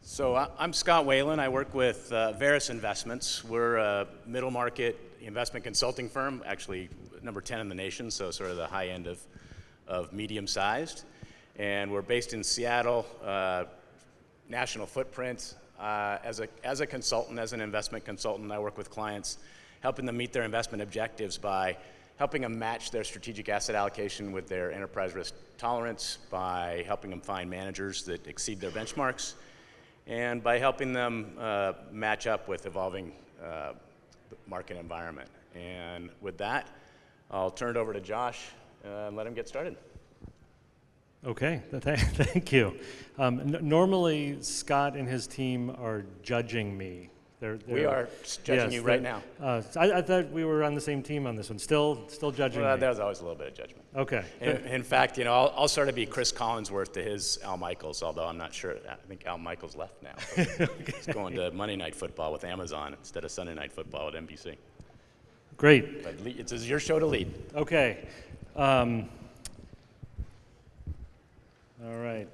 I'm Scott Whalen. I work with Varus Investments. We're a middle market investment consulting firm, actually number 10 in the nation, so sort of the high end of medium sized. And we're based in Seattle, national footprint. As a consultant, as an investment consultant, I work with clients, helping them meet their investment objectives by helping them match their strategic asset allocation with their enterprise risk tolerance, by helping them find managers that exceed their benchmarks, and by helping them match up with evolving market environment. And with that, I'll turn it over to Josh and let him get started. Okay, thank you. Normally, Scott and his team are judging me. We are judging you right now. I thought we were on the same team on this one. Still judging me. There's always a little bit of judgment. Okay. In fact, I'll sort of be Chris Collinsworth to his Al Michaels, although I'm not sure. I think Al Michaels left now. Okay. He's going to Monday Night Football with Amazon instead of Sunday Night Football with NBC. Great. But it's your show to lead. Okay. All right.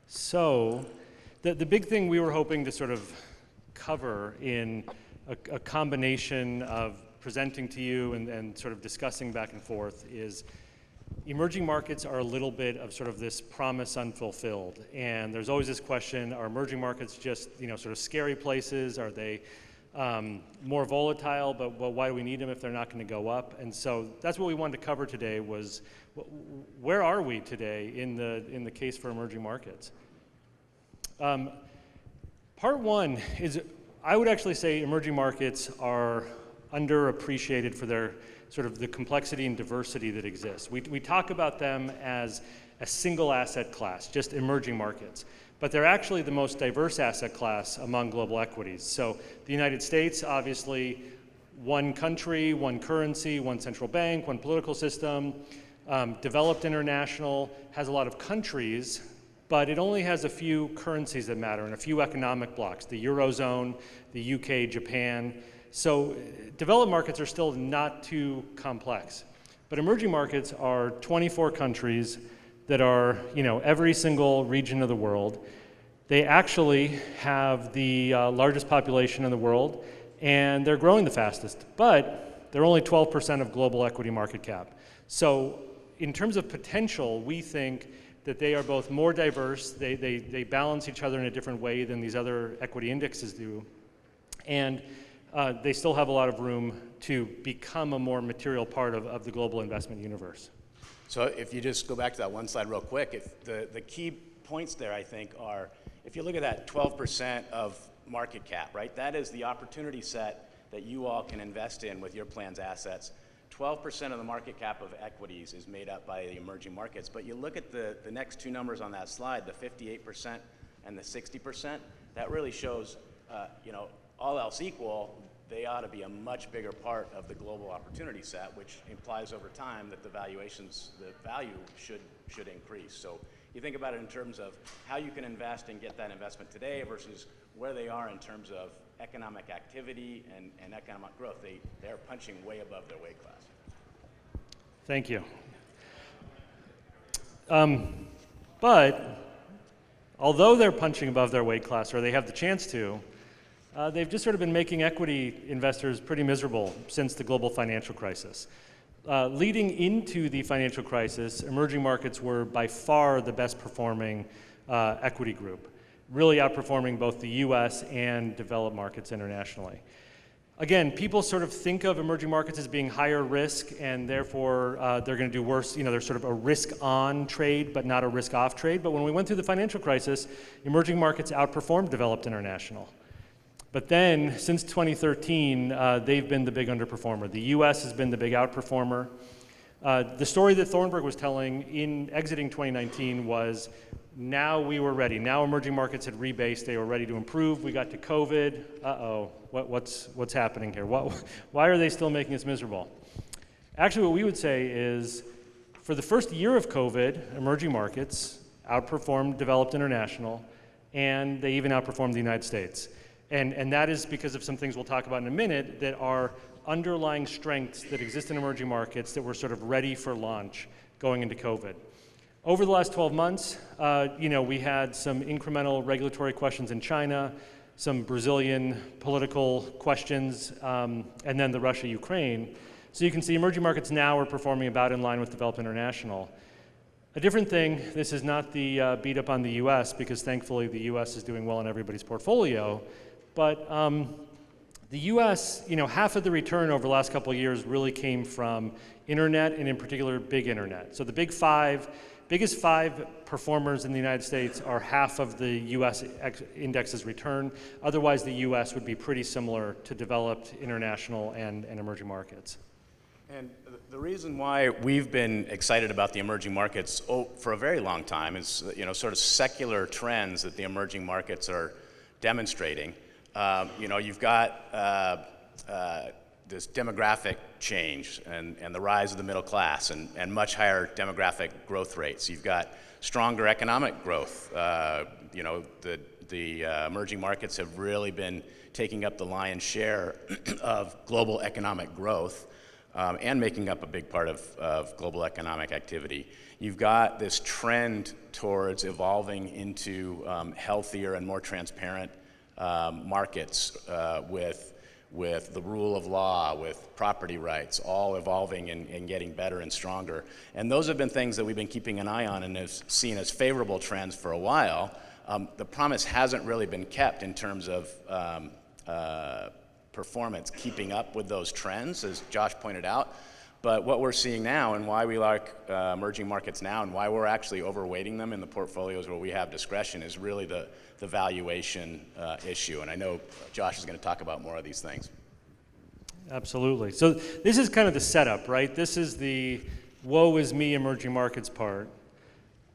So the big thing we were hoping to sort of cover in a combination of presenting to you and sort of discussing back and forth is emerging markets are a little bit of sort of this promise unfulfilled. And there's always this question, are emerging markets just sort of scary places? Are they more volatile, but why do we need them if they're not going to go up? And so that's what we wanted to cover today was where are we today in the case for emerging markets? Part one is, I would actually say emerging markets are underappreciated for their sort of the complexity and diversity that exists. We talk about them as a single asset class, just emerging markets, but they're actually the most diverse asset class among global equities. So the United States, obviously, one country, one currency, one central bank, one political system. Developed international has a lot of countries, but it only has a few currencies that matter and a few economic blocks, the Eurozone, the UK, Japan. So developed markets are still not too complex. But emerging markets are 24 countries that are, every single region of the world. They actually have the largest population in the world, and they're growing the fastest, but they're only 12% of global equity market cap. So in terms of potential, we think that they are both more diverse, they balance each other in a different way than these other equity indexes do, and they still have a lot of room to become a more material part of the global investment universe. So if you just go back to that one slide real quick, if the key points there, I think, are, if you look at that 12% of market cap, right, that is the opportunity set that you all can invest in with your plan's assets. 12% of the market cap of equities is made up by the emerging markets, but you look at the next two numbers on that slide, the 58% and the 60%, that really shows, all else equal, they ought to be a much bigger part of the global opportunity set, which implies over time that the value should increase. So you think about it in terms of how you can invest and get that investment today versus where they are in terms of economic activity and economic growth. They're punching way above their weight class. Thank you. But although they're punching above their weight class, or they have the chance to, they've just sort of been making equity investors pretty miserable since the global financial crisis. Leading into the financial crisis, emerging markets were by far the best performing equity group, really outperforming both the US and developed markets internationally. Again, people sort of think of emerging markets as being higher risk, and therefore they're going to do worse. They're sort of a risk-on trade, but not a risk-off trade. But when we went through the financial crisis, emerging markets outperformed developed international. But then, since 2013, they've been the big underperformer. The US has been the big outperformer. The story that Thornburg was telling in exiting 2019 was, now we were ready. Now emerging markets had rebased. They were ready to improve. We got to COVID. Uh-oh, what's happening here? Why are they still making us miserable? Actually, what we would say is, for the first year of COVID, emerging markets outperformed developed international, and they even outperformed the United States. And that is because of some things we'll talk about in a minute that are underlying strengths that exist in emerging markets that were sort of ready for launch going into COVID. Over the last 12 months, we had some incremental regulatory questions in China, some Brazilian political questions, and then the Russia-Ukraine. So you can see emerging markets now are performing about in line with developed international. A different thing, this is not the beat up on the US, because thankfully the US is doing well in everybody's portfolio, but the US, half of the return over the last couple of years really came from internet, and in particular big internet. So the biggest five performers in the United States are half of the US index's return. Otherwise, the US would be pretty similar to developed international and emerging markets. And the reason why we've been excited about the emerging markets for a very long time is, sort of secular trends that the emerging markets are demonstrating. You've got this demographic change and the rise of the middle class and much higher demographic growth rates. You've got stronger economic growth. The emerging markets have really been taking up the lion's share of global economic growth. And making up a big part of global economic activity. You've got this trend towards evolving into healthier and more transparent markets with the rule of law, with property rights, all evolving and getting better and stronger. And those have been things that we've been keeping an eye on and have seen as favorable trends for a while. The promise hasn't really been kept in terms of performance keeping up with those trends, as Josh pointed out. But what we're seeing now and why we like emerging markets now and why we're actually overweighting them in the portfolios where we have discretion is really the valuation issue. And I know Josh is going to talk about more of these things. Absolutely. So this is kind of the setup, right? This is the woe is me emerging markets part.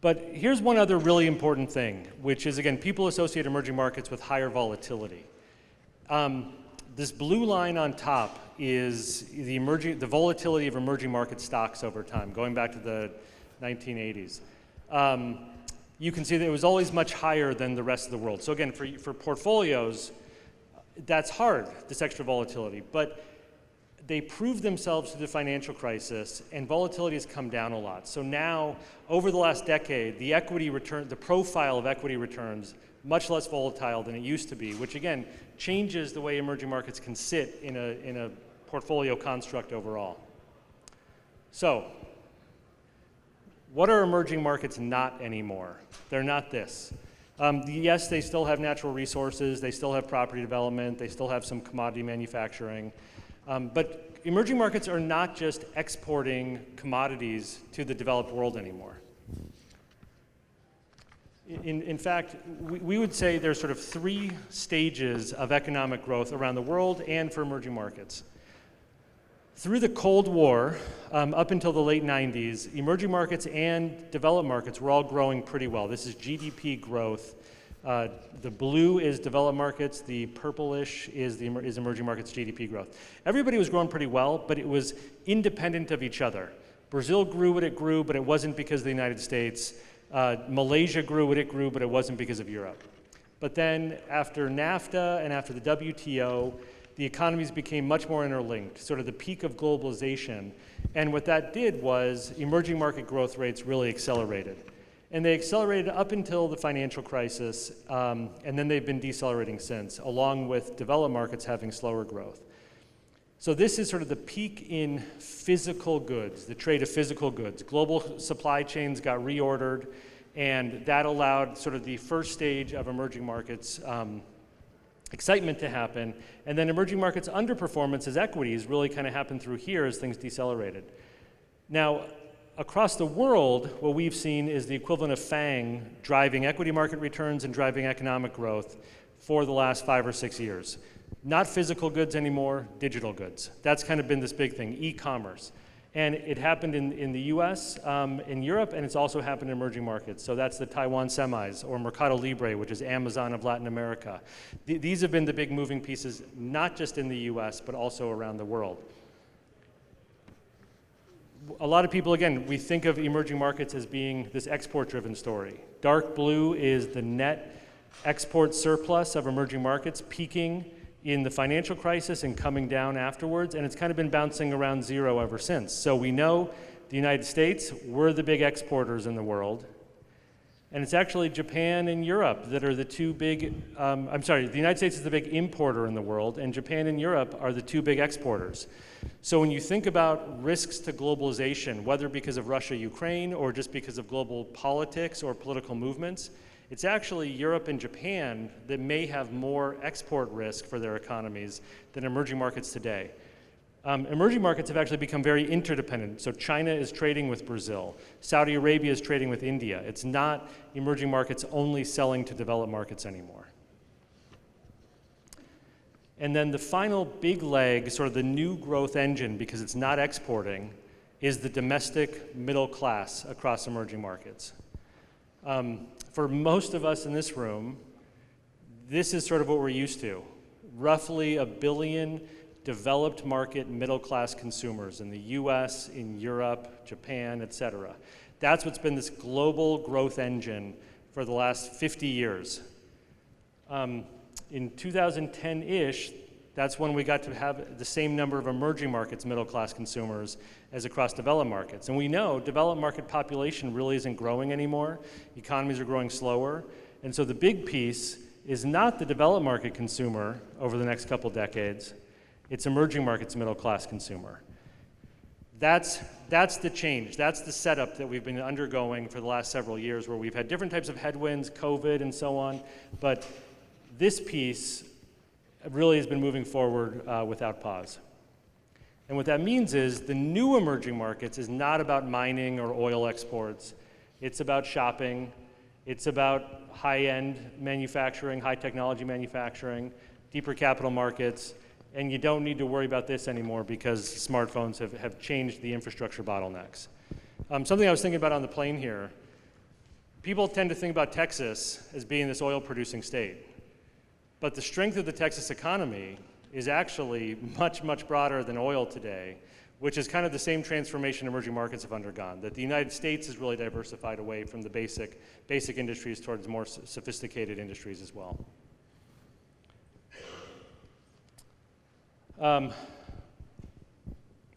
But here's one other really important thing, which is, again, people associate emerging markets with higher volatility. This blue line on top is the volatility of emerging market stocks over time, going back to the 1980s. You can see that it was always much higher than the rest of the world. So again, for portfolios, that's hard, this extra volatility. But they proved themselves through the financial crisis, and volatility has come down a lot. So now, over the last decade, the profile of equity returns, much less volatile than it used to be, which again, changes the way emerging markets can sit in a portfolio construct overall. So, what are emerging markets not anymore? They're not this. Yes, they still have natural resources, they still have property development, they still have some commodity manufacturing, but emerging markets are not just exporting commodities to the developed world anymore. In fact, we would say there's sort of three stages of economic growth around the world and for emerging markets. Through the Cold War, up until the late 90s, emerging markets and developed markets were all growing pretty well. This is GDP growth. The blue is developed markets, the purplish is emerging markets GDP growth. Everybody was growing pretty well, but it was independent of each other. Brazil grew what it grew, but it wasn't because of the United States. Malaysia grew what it grew, but it wasn't because of Europe. But then after NAFTA and after the WTO, the economies became much more interlinked, sort of the peak of globalization. And what that did was emerging market growth rates really accelerated. And they accelerated up until the financial crisis, and then they've been decelerating since, along with developed markets having slower growth. So this is sort of the peak in physical goods, the trade of physical goods. Global supply chains got reordered, and that allowed sort of the first stage of emerging markets excitement to happen. And then emerging markets underperformance as equities really kind of happened through here as things decelerated. Now, across the world, what we've seen is the equivalent of FANG driving equity market returns and driving economic growth for the last 5 or 6 years. Not physical goods anymore, digital goods. That's kind of been this big thing, e-commerce. And it happened in the US, in Europe, and it's also happened in emerging markets. So that's the Taiwan semis, or Mercado Libre, which is Amazon of Latin America. These have been the big moving pieces, not just in the US, but also around the world. A lot of people, again, we think of emerging markets as being this export-driven story. Dark blue is the net export surplus of emerging markets peaking in the financial crisis and coming down afterwards, and it's kind of been bouncing around zero ever since. So we know the United States, we're the big exporters in the world. And it's actually Japan and Europe that are the two big, the United States is the big importer in the world, and Japan and Europe are the two big exporters. So when you think about risks to globalization, whether because of Russia, Ukraine, or just because of global politics or political movements, it's actually Europe and Japan that may have more export risk for their economies than emerging markets today. Emerging markets have actually become very interdependent. So China is trading with Brazil. Saudi Arabia is trading with India. It's not emerging markets only selling to developed markets anymore. And then the final big leg, sort of the new growth engine, because it's not exporting, is the domestic middle class across emerging markets. For most of us in this room, this is sort of what we're used to. Roughly 1 billion developed market middle class consumers in the US, in Europe, Japan, et cetera. That's what's been this global growth engine for the last 50 years. In 2010-ish, that's when we got to have the same number of emerging markets middle class consumers as across developed markets. And we know developed market population really isn't growing anymore. Economies are growing slower. And so the big piece is not the developed market consumer over the next couple decades, it's emerging markets middle class consumer. That's the change. That's the setup that we've been undergoing for the last several years, where we've had different types of headwinds, COVID and so on, but this piece really has been moving forward without pause. And what that means is the new emerging markets is not about mining or oil exports. It's about shopping. It's about high-end manufacturing, high technology manufacturing, deeper capital markets. And you don't need to worry about this anymore because smartphones have changed the infrastructure bottlenecks. Something I was thinking about on the plane here, people tend to think about Texas as being this oil-producing state. But the strength of the Texas economy is actually much, much broader than oil today, which is kind of the same transformation emerging markets have undergone, that the United States has really diversified away from the basic industries towards more sophisticated industries as well.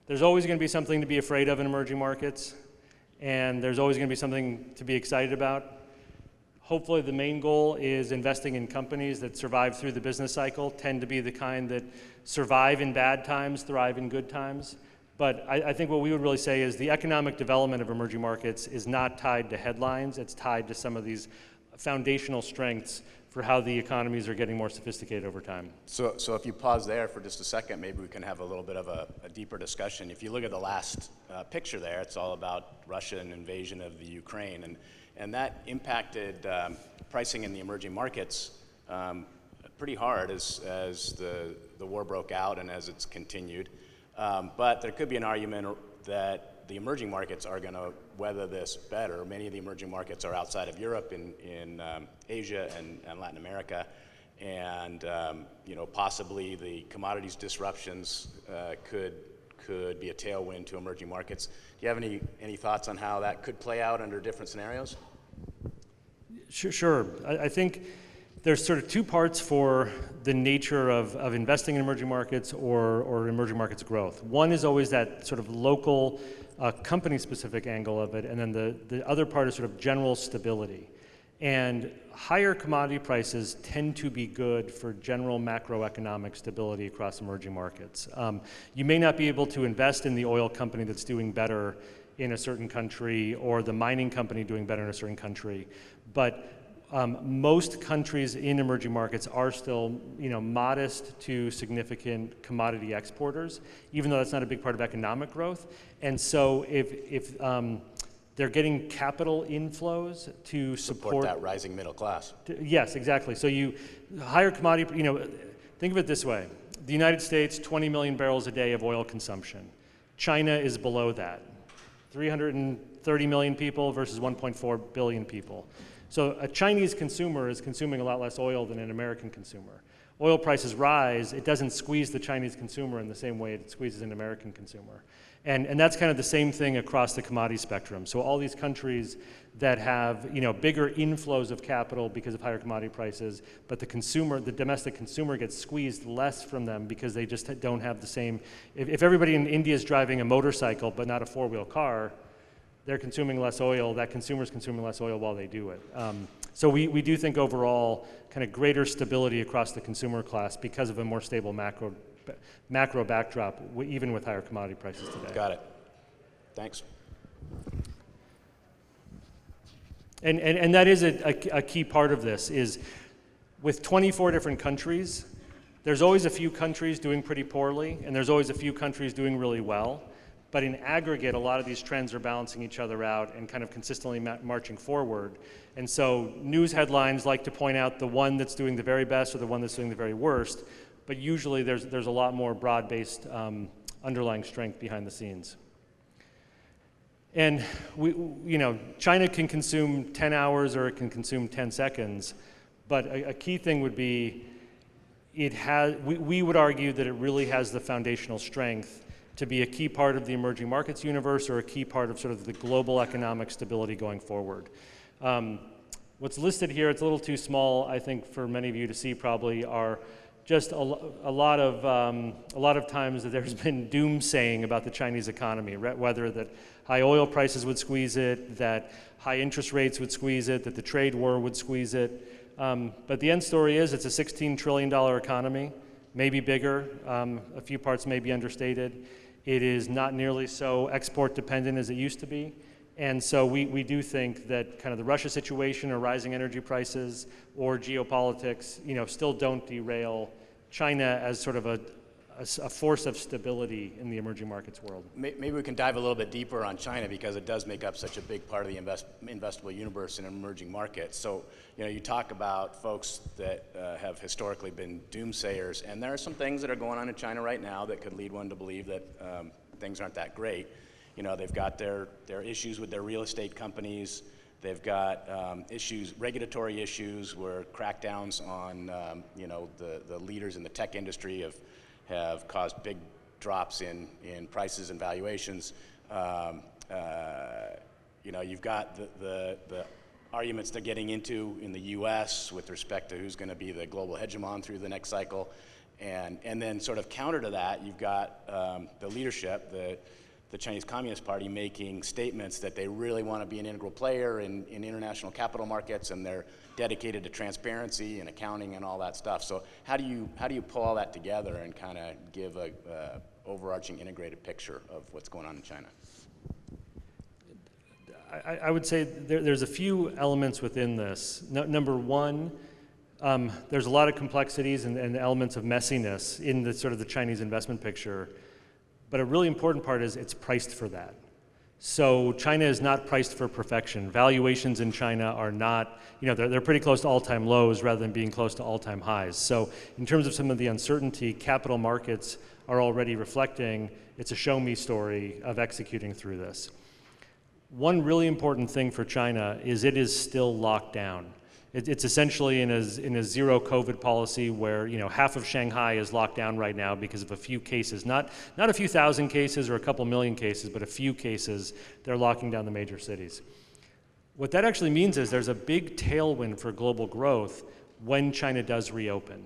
There's always going to be something to be afraid of in emerging markets, and there's always going to be something to be excited about. Hopefully the main goal is investing in companies that survive through the business cycle, tend to be the kind that survive in bad times, thrive in good times. But I think what we would really say is the economic development of emerging markets is not tied to headlines, it's tied to some of these foundational strengths for how the economies are getting more sophisticated over time. So if you pause there for just a second, maybe we can have a little bit of a deeper discussion. If you look at the last picture there, it's all about Russian invasion of the Ukraine, and that impacted pricing in the emerging markets pretty hard as the war broke out and as it's continued. But there could be an argument that the emerging markets are going to weather this better. Many of the emerging markets are outside of Europe, in Asia and Latin America, and possibly the commodities disruptions could be a tailwind to emerging markets. Do you have any thoughts on how that could play out under different scenarios? Sure. I think there's sort of two parts for the nature of investing in emerging markets or emerging markets growth. One is always that sort of local company-specific angle of it, and then the other part is sort of general stability. And higher commodity prices tend to be good for general macroeconomic stability across emerging markets. You may not be able to invest in the oil company that's doing better in a certain country or the mining company doing better in a certain country, but most countries in emerging markets are still, modest to significant commodity exporters, even though that's not a big part of economic growth. And so if they're getting capital inflows to support that rising middle class. Yes, exactly. So higher commodity, think of it this way. The United States, 20 million barrels a day of oil consumption. China is below that. 330 million people versus 1.4 billion people. So a Chinese consumer is consuming a lot less oil than an American consumer. Oil prices rise, it doesn't squeeze the Chinese consumer in the same way it squeezes an American consumer. And that's kind of the same thing across the commodity spectrum. So all these countries that have bigger inflows of capital because of higher commodity prices, but the domestic consumer gets squeezed less from them because they just don't have the same. If everybody in India is driving a motorcycle but not a four-wheel car, they're consuming less oil, that consumer's consuming less oil while they do it. So we do think overall kind of greater stability across the consumer class because of a more stable macro backdrop, even with higher commodity prices today. Got it. Thanks. And that is a key part of this is with 24 different countries, there's always a few countries doing pretty poorly, and there's always a few countries doing really well. But in aggregate, a lot of these trends are balancing each other out and kind of consistently marching forward. And so news headlines like to point out the one that's doing the very best or the one that's doing the very worst, but usually there's a lot more broad-based underlying strength behind the scenes. And China can consume 10 hours or it can consume 10 seconds, but a key thing would be we would argue that it really has the foundational strength to be a key part of the emerging markets universe or a key part of sort of the global economic stability going forward. What's listed here, it's a little too small, I think, for many of you to see probably, are just a lot of times that there's been doomsaying about the Chinese economy, whether that high oil prices would squeeze it, that high interest rates would squeeze it, that the trade war would squeeze it. But the end story is it's a $16 trillion economy, maybe bigger, a few parts may be understated. It is not nearly so export dependent as it used to be. And so we do think that kind of the Russia situation or rising energy prices or geopolitics, still don't derail China as sort of a force of stability in the emerging markets world. Maybe we can dive a little bit deeper on China because it does make up such a big part of the investable universe in emerging markets. So, you talk about folks that have historically been doomsayers, and there are some things that are going on in China right now that could lead one to believe that things aren't that great. They've got their issues with their real estate companies. They've got regulatory issues where crackdowns on, the leaders in the tech industry have caused big drops in prices and valuations. You've got the arguments they're getting into in the U.S. with respect to who's going to be the global hegemon through the next cycle. And then sort of counter to that, you've got the leadership, the Chinese Communist Party, making statements that they really want to be an integral player in international capital markets, and they're dedicated to transparency and accounting and all that stuff. So how do you pull all that together and kind of give a overarching integrated picture of what's going on in China? I would say there's a few elements within this. Number one, there's a lot of complexities and elements of messiness in the sort of the Chinese investment picture. But a really important part is it's priced for that. So China is not priced for perfection. Valuations in China are not, they're pretty close to all-time lows rather than being close to all-time highs. So in terms of some of the uncertainty, capital markets are already reflecting it's a show-me story of executing through this. One really important thing for China is it is still locked down. It's essentially in a zero COVID policy where half of Shanghai is locked down right now because of a few cases, not a few thousand cases or a couple million cases, but a few cases. They're locking down the major cities. What that actually means is there's a big tailwind for global growth when China does reopen.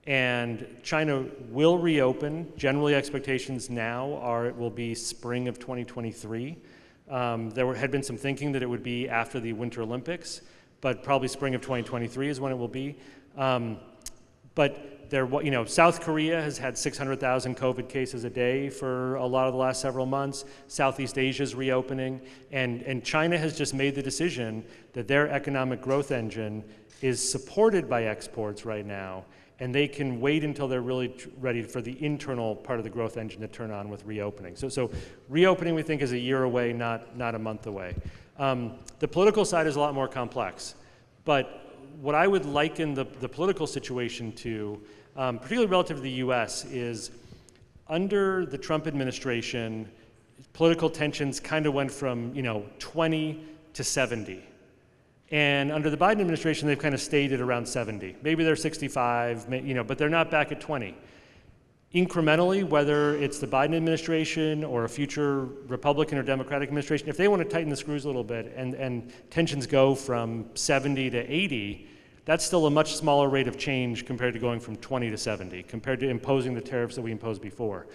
And China will reopen. Generally, expectations now are it will be spring of 2023. There had been some thinking that it would be after the Winter Olympics, but probably spring of 2023 is when it will be. But South Korea has had 600,000 COVID cases a day for a lot of the last several months. Southeast Asia is reopening, and China has just made the decision that their economic growth engine is supported by exports right now, and they can wait until they're really ready for the internal part of the growth engine to turn on with reopening. So reopening, we think, is a year away, not a month away. The political side is a lot more complex, but what I would liken the political situation to, particularly relative to the US, is under the Trump administration, political tensions kind of went from 20 to 70. And under the Biden administration, they've kind of stayed at around 70. Maybe they're 65, but they're not back at 20. Incrementally, whether it's the Biden administration or a future Republican or Democratic administration, if they want to tighten the screws a little bit and tensions go from 70 to 80, that's still a much smaller rate of change compared to going from 20 to 70, compared to imposing the tariffs that we imposed before.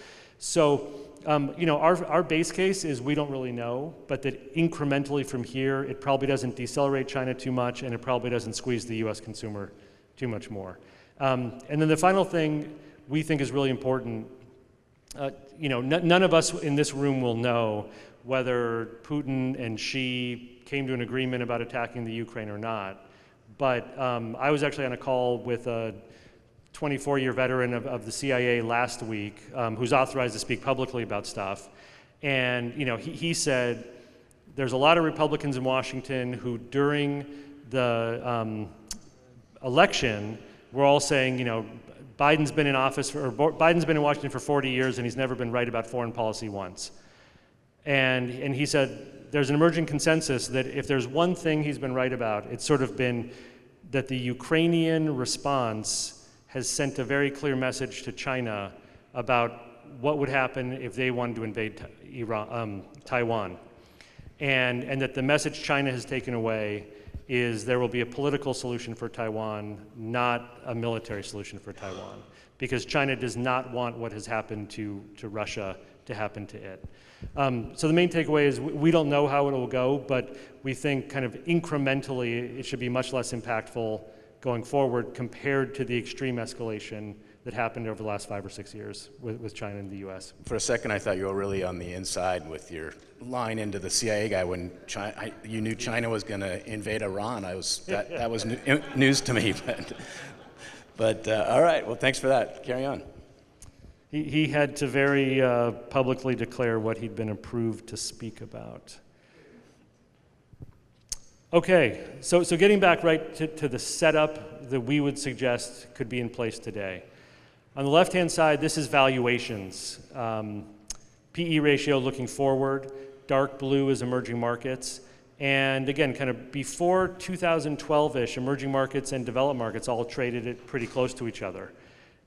So, our base case is we don't really know, but that incrementally from here, it probably doesn't decelerate China too much, and it probably doesn't squeeze the US consumer too much more. And then the final thing we think is really important, none of us in this room will know whether Putin and Xi came to an agreement about attacking the Ukraine or not. But I was actually on a call with a 24-year veteran of the CIA last week, who's authorized to speak publicly about stuff. And he said there's a lot of Republicans in Washington who during the election were all saying, Biden's been in Washington for 40 years and he's never been right about foreign policy once. And he said there's an emerging consensus that if there's one thing he's been right about, it's sort of been that the Ukrainian response has sent a very clear message to China about what would happen if they wanted to invade Taiwan. And that the message China has taken away is there will be a political solution for Taiwan, not a military solution for Taiwan, because China does not want what has happened to Russia to happen to it. So the main takeaway is we don't know how it will go, but we think kind of incrementally it should be much less impactful going forward compared to the extreme escalation that happened over the last 5 or 6 years with China and the US. For a second, I thought you were really on the inside with your line into the CIA guy when you knew China was going to invade Iran. That was news to me. But all right, well, thanks for that. Carry on. He had to very publicly declare what he'd been approved to speak about. Okay, so getting back right to the setup that we would suggest could be in place today. On the left-hand side, this is valuations. PE ratio looking forward, dark blue is emerging markets. And again, kind of before 2012-ish, emerging markets and developed markets all traded it pretty close to each other.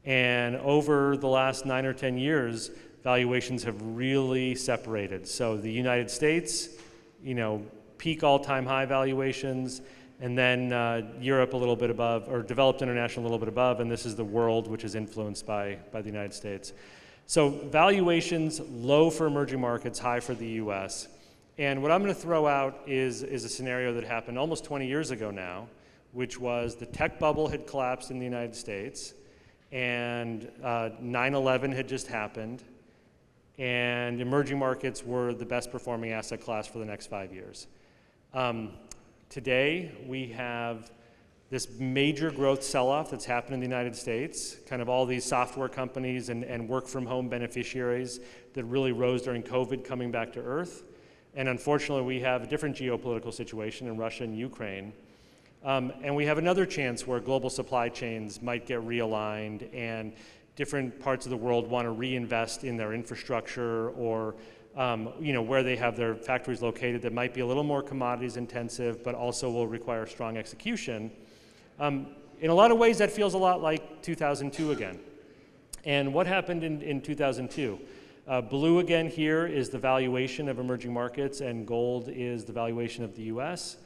And over the last 9 or 10 years, valuations have really separated. So the United States, peak all-time high valuations, and then Europe a little bit above, or developed international a little bit above, and this is the world, which is influenced by the United States. So valuations low for emerging markets, high for the US. And what I'm going to throw out is a scenario that happened almost 20 years ago now, which was the tech bubble had collapsed in the United States, and 9/11 had just happened, and emerging markets were the best performing asset class for the next 5 years. Today, we have this major growth sell-off that's happened in the United States, kind of all these software companies and work-from-home beneficiaries that really rose during COVID coming back to earth. And unfortunately, we have a different geopolitical situation in Russia and Ukraine. And we have another chance where global supply chains might get realigned and different parts of the world want to reinvest in their infrastructure or where they have their factories located that might be a little more commodities intensive, but also will require strong execution. In a lot of ways, that feels a lot like 2002 again. And what happened in 2002? Blue again here is the valuation of emerging markets, and gold is the valuation of the US.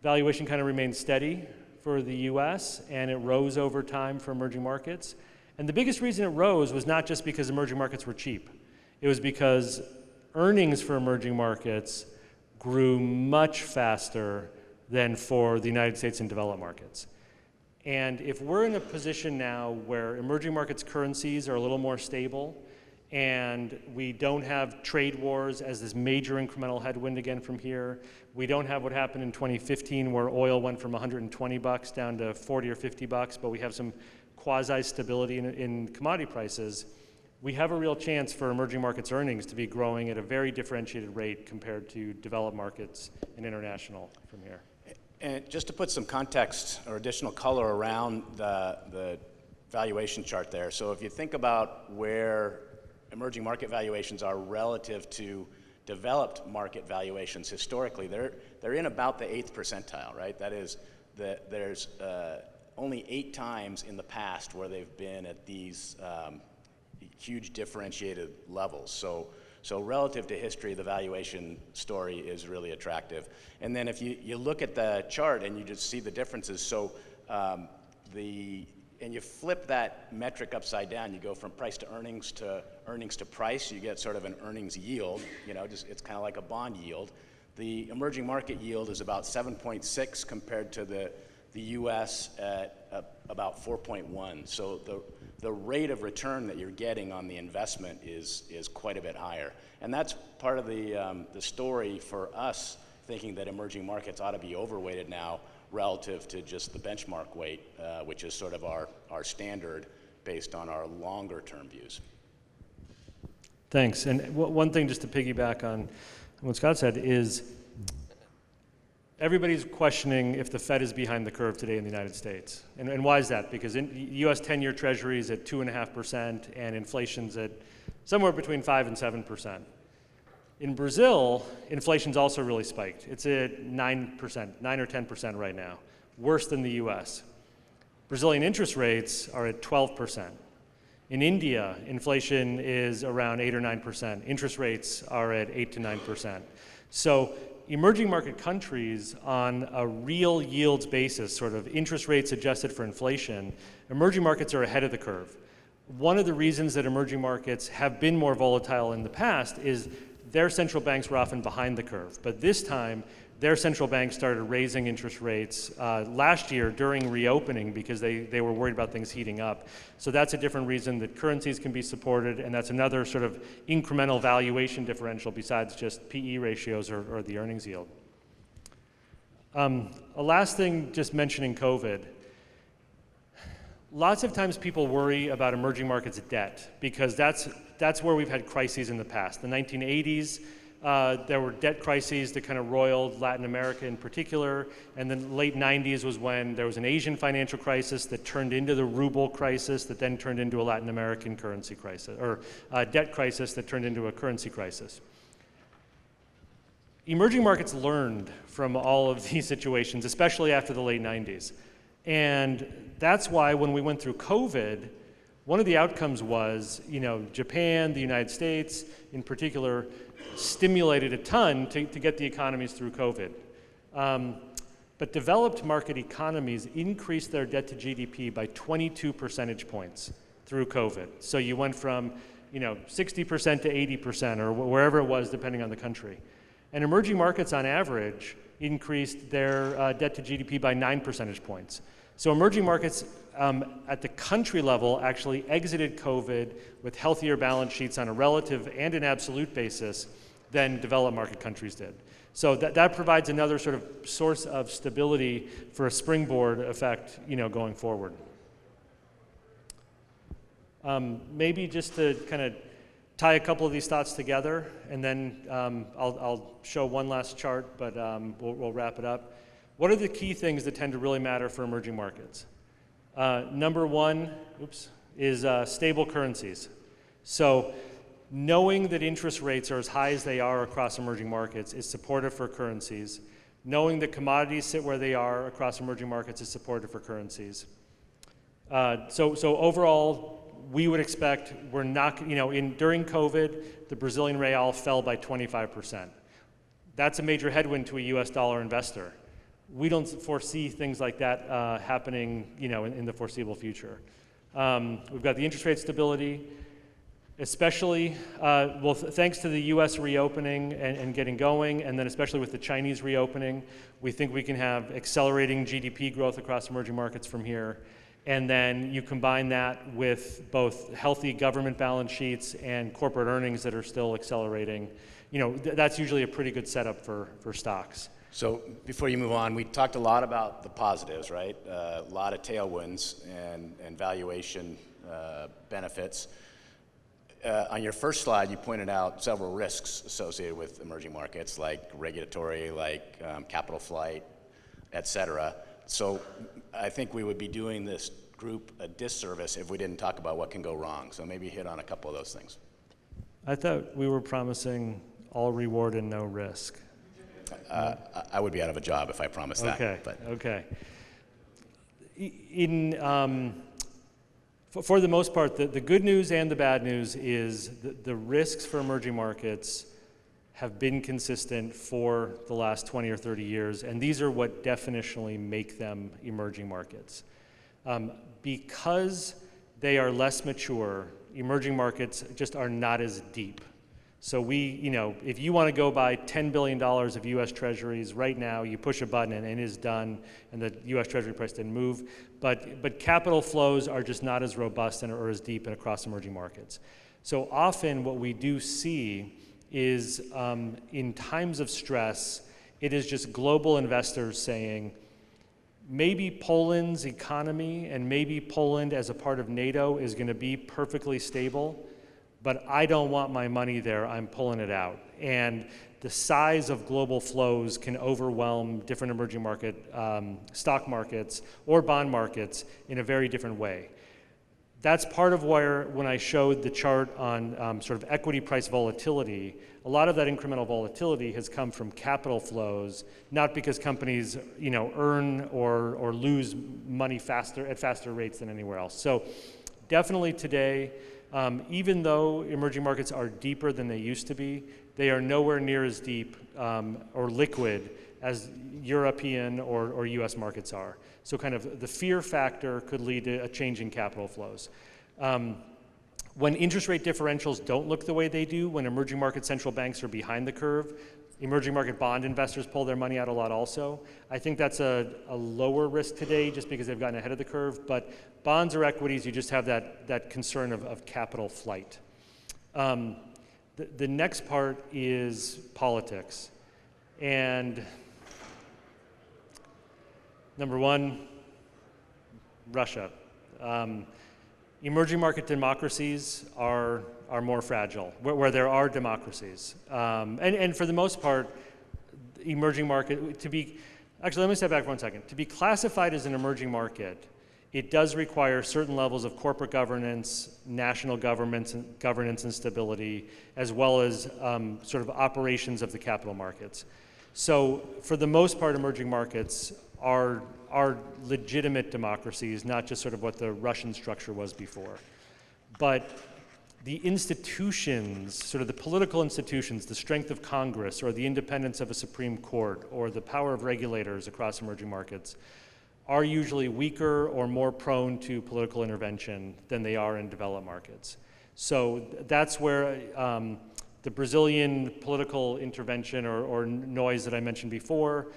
Valuation kind of remained steady for the US, and it rose over time for emerging markets. And the biggest reason it rose was not just because emerging markets were cheap. It was because earnings for emerging markets grew much faster than for the United States and developed markets. And if we're in a position now where emerging markets currencies are a little more stable and we don't have trade wars as this major incremental headwind again from here, we don't have what happened in 2015 where oil went from $120 down to $40 or $50, but we have some quasi-stability in commodity prices, we have a real chance for emerging markets earnings to be growing at a very differentiated rate compared to developed markets and international from here. And just to put some context or additional color around the valuation chart there, so if you think about where emerging market valuations are relative to developed market valuations historically, they're in about the 8th percentile, right? That is, there's only 8 times in the past where they've been at these huge differentiated levels. So relative to history, the valuation story is really attractive. And then if you look at the chart and you just see the differences, so the and you flip that metric upside down, you go from price to earnings to price, you get sort of an earnings yield, it's kind of like a bond yield. The emerging market yield is about 7.6 compared to the US at about 4.1. So the rate of return that you're getting on the investment is quite a bit higher. And that's part of the story for us, thinking that emerging markets ought to be overweighted now relative to just the benchmark weight, which is sort of our standard based on our longer term views. Thanks. And one thing just to piggyback on what Scott said is everybody's questioning if the Fed is behind the curve today in the United States. And why is that? Because US 10-year Treasury is at 2.5% and inflation's at somewhere between 5 and 7%. In Brazil, inflation's also really spiked. It's at 9%, 9 or 10% right now, worse than the US. Brazilian interest rates are at 12%. In India, inflation is around 8 or 9%. Interest rates are at 8 to 9%. So emerging market countries on a real yields basis, sort of interest rates adjusted for inflation, emerging markets are ahead of the curve. One of the reasons that emerging markets have been more volatile in the past is their central banks were often behind the curve. But this time, their central banks started raising interest rates last year during reopening because they were worried about things heating up. So that's a different reason that currencies can be supported, and that's another sort of incremental valuation differential besides just PE ratios or the earnings yield. A last thing, just mentioning COVID. Lots of times people worry about emerging markets debt because that's where we've had crises in the past. The 1980s, there were debt crises that kind of roiled Latin America in particular, and then late 90s was when there was an Asian financial crisis that turned into the ruble crisis that then turned into a Latin American currency crisis, or a debt crisis that turned into a currency crisis. Emerging markets learned from all of these situations, especially after the late 90s. And that's why when we went through COVID, one of the outcomes was, Japan, the United States in particular, stimulated a ton to get the economies through COVID. But developed market economies increased their debt to GDP by 22 percentage points through COVID. So you went from 60% to 80% or wherever it was, depending on the country. And emerging markets on average increased their debt to GDP by 9 percentage points. So emerging markets at the country level actually exited COVID with healthier balance sheets on a relative and an absolute basis than developed market countries did. So that provides another sort of source of stability for a springboard effect, going forward. Maybe just to kind of tie a couple of these thoughts together, and then I'll show one last chart, but we'll wrap it up. What are the key things that tend to really matter for emerging markets? Number one, is stable currencies. So knowing that interest rates are as high as they are across emerging markets is supportive for currencies. Knowing that commodities sit where they are across emerging markets is supportive for currencies. So overall, we would expect we're not, during COVID, the Brazilian real fell by 25%. That's a major headwind to a US dollar investor. We don't foresee things like that happening, in the foreseeable future. We've got the interest rate stability, especially, thanks to the US reopening and getting going, and then especially with the Chinese reopening, we think we can have accelerating GDP growth across emerging markets from here. And then you combine that with both healthy government balance sheets and corporate earnings that are still accelerating. That's usually a pretty good setup for stocks. So before you move on, we talked a lot about the positives, right? A lot of tailwinds and valuation benefits. On your first slide, you pointed out several risks associated with emerging markets, like regulatory, like capital flight, et cetera. So I think we would be doing this group a disservice if we didn't talk about what can go wrong. So maybe hit on a couple of those things. I thought we were promising all reward and no risk. I would be out of a job if I promised that. Okay. For the most part, the good news and the bad news is the risks for emerging markets have been consistent for the last 20 or 30 years, and these are what definitionally make them emerging markets. Because they are less mature, emerging markets just are not as deep. So if you want to go buy $10 billion of US Treasuries right now, you push a button and it is done, and the US Treasury price didn't move. But capital flows are just not as robust and or as deep and across emerging markets. So often what we do see is in times of stress, it is just global investors saying, maybe Poland's economy and maybe Poland as a part of NATO is going to be perfectly stable, but I don't want my money there, I'm pulling it out. And the size of global flows can overwhelm different emerging market stock markets or bond markets in a very different way. That's part of where, when I showed the chart on sort of equity price volatility, a lot of that incremental volatility has come from capital flows, not because companies earn or lose money at faster rates than anywhere else. So definitely today, even though emerging markets are deeper than they used to be, they are nowhere near as deep or liquid as European or US markets are. So kind of the fear factor could lead to a change in capital flows. When interest rate differentials don't look the way they do, when emerging market central banks are behind the curve, emerging market bond investors pull their money out a lot also. I think that's a lower risk today just because they've gotten ahead of the curve, but bonds or equities, you just have that concern of capital flight. The next part is politics. And number one, Russia. Emerging market democracies are more fragile, where there are democracies. And for the most part, emerging market, actually let me step back for 1 second. To be classified as an emerging market, it does require certain levels of corporate governance, national governance and stability, as well as sort of operations of the capital markets. So for the most part, emerging markets are legitimate democracies, not just sort of what the Russian structure was before. But the institutions, sort of the political institutions, the strength of Congress or the independence of a Supreme Court or the power of regulators across emerging markets are usually weaker or more prone to political intervention than they are in developed markets. So that's where the Brazilian political intervention or noise that I mentioned before,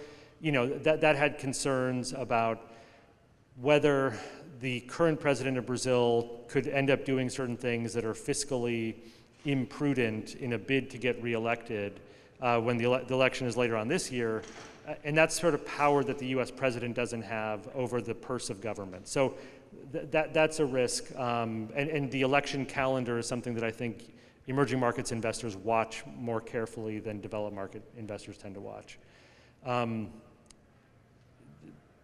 that had concerns about whether the current president of Brazil could end up doing certain things that are fiscally imprudent in a bid to get reelected when the election is later on this year. And that's sort of power that the US president doesn't have over the purse of government. So that's a risk. And the election calendar is something that I think emerging markets investors watch more carefully than developed market investors tend to watch.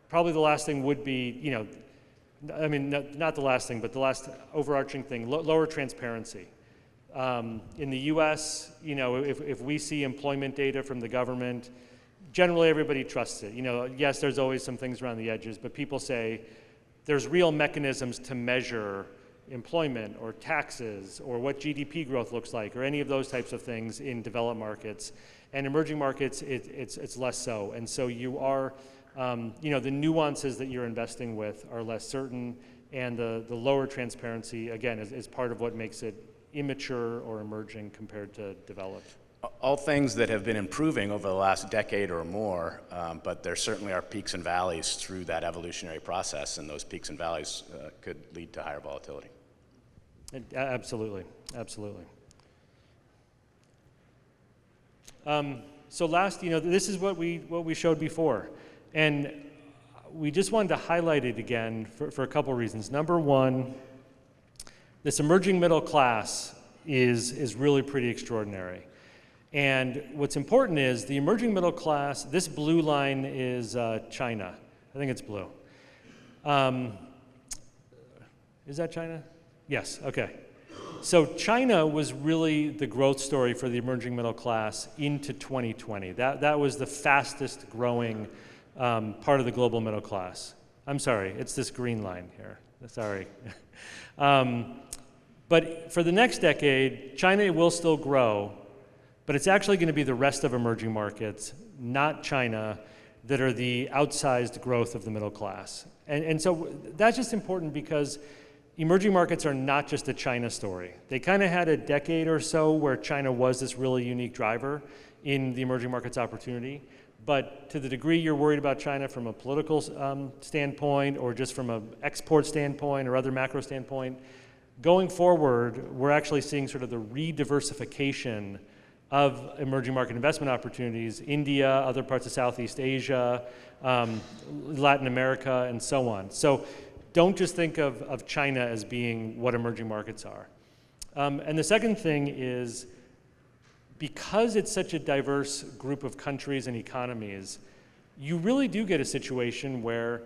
Probably the last thing would be, not the last thing, but the last overarching thing, lower transparency. In the US, if we see employment data from the government, generally everybody trusts it. Yes, there's always some things around the edges, but people say there's real mechanisms to measure employment or taxes or what GDP growth looks like or any of those types of things in developed markets. And emerging markets, it's less so. And so you are, the nuances that you're investing with are less certain, and the lower transparency, again, is part of what makes it immature or emerging compared to developed. All things that have been improving over the last decade or more, but there certainly are peaks and valleys through that evolutionary process, and those peaks and valleys could lead to higher volatility. Absolutely, absolutely. So last, this is what we showed before, and we just wanted to highlight it again for a couple reasons. Number one, this emerging middle class is really pretty extraordinary. And what's important is the emerging middle class, this blue line is China. I think it's blue. Is that China? Yes, okay. So China was really the growth story for the emerging middle class into 2020. That was the fastest growing part of the global middle class. I'm sorry, it's this green line here. Sorry. But for the next decade, China will still grow, but it's actually going to be the rest of emerging markets, not China, that are the outsized growth of the middle class. And so that's just important because emerging markets are not just a China story. They kind of had a decade or so where China was this really unique driver in the emerging markets opportunity. But to the degree you're worried about China from a political standpoint or just from an export standpoint or other macro standpoint, going forward, we're actually seeing sort of the re-diversification of emerging market investment opportunities, India, other parts of Southeast Asia, Latin America, and so on. So don't just think of China as being what emerging markets are. And the second thing is, because it's such a diverse group of countries and economies, you really do get a situation where,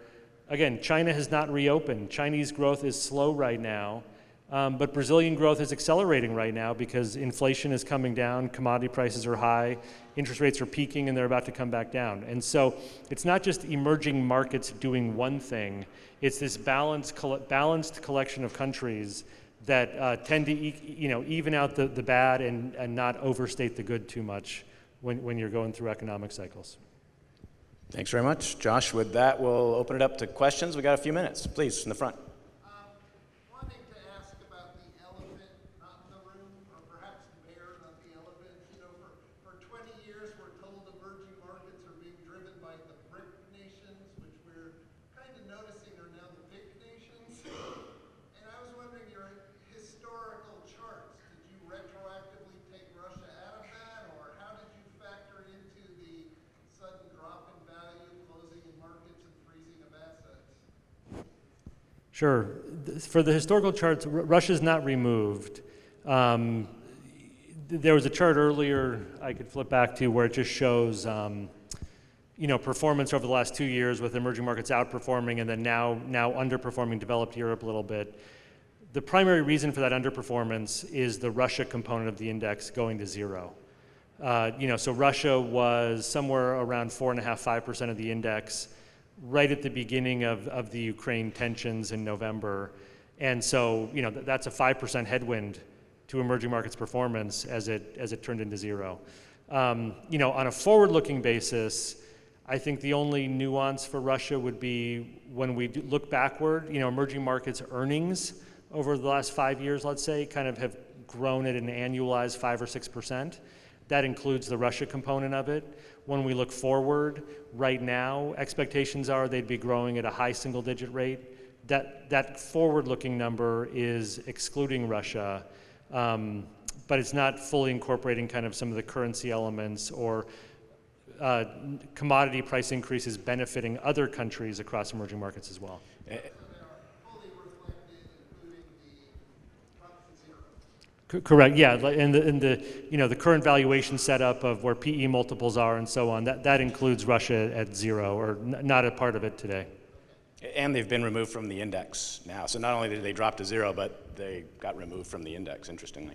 again, China has not reopened. Chinese growth is slow right now. But Brazilian growth is accelerating right now because inflation is coming down, commodity prices are high, interest rates are peaking, and they're about to come back down. And so it's not just emerging markets doing one thing, it's this balanced collection of countries that tend to even out the bad and not overstate the good too much when you're going through economic cycles. Thanks very much. Josh, with that, we'll open it up to questions. We got a few minutes. Please, in the front. Sure. For the historical charts, Russia's not removed. There was a chart earlier I could flip back to where it just shows performance over the last 2 years with emerging markets outperforming and then now underperforming developed Europe a little bit. The primary reason for that underperformance is the Russia component of the index going to zero. So Russia was somewhere around 4.5–5% of the index right at the beginning of the Ukraine tensions in November. And so, that's a 5% headwind to emerging markets performance as it turned into zero. On a forward-looking basis, I think the only nuance for Russia would be when we look backward, emerging markets earnings over the last 5 years, let's say, kind of have grown at an annualized 5 or 6%. That includes the Russia component of it. When we look forward, right now, expectations are they'd be growing at a high single-digit rate. That forward-looking number is excluding Russia, but it's not fully incorporating kind of some of the currency elements or commodity price increases benefiting other countries across emerging markets as well. Correct. Yeah, and the current valuation setup of where PE multiples are and so on, that includes Russia at zero or not a part of it today. And they've been removed from the index now. So not only did they drop to zero, but they got removed from the index, interestingly.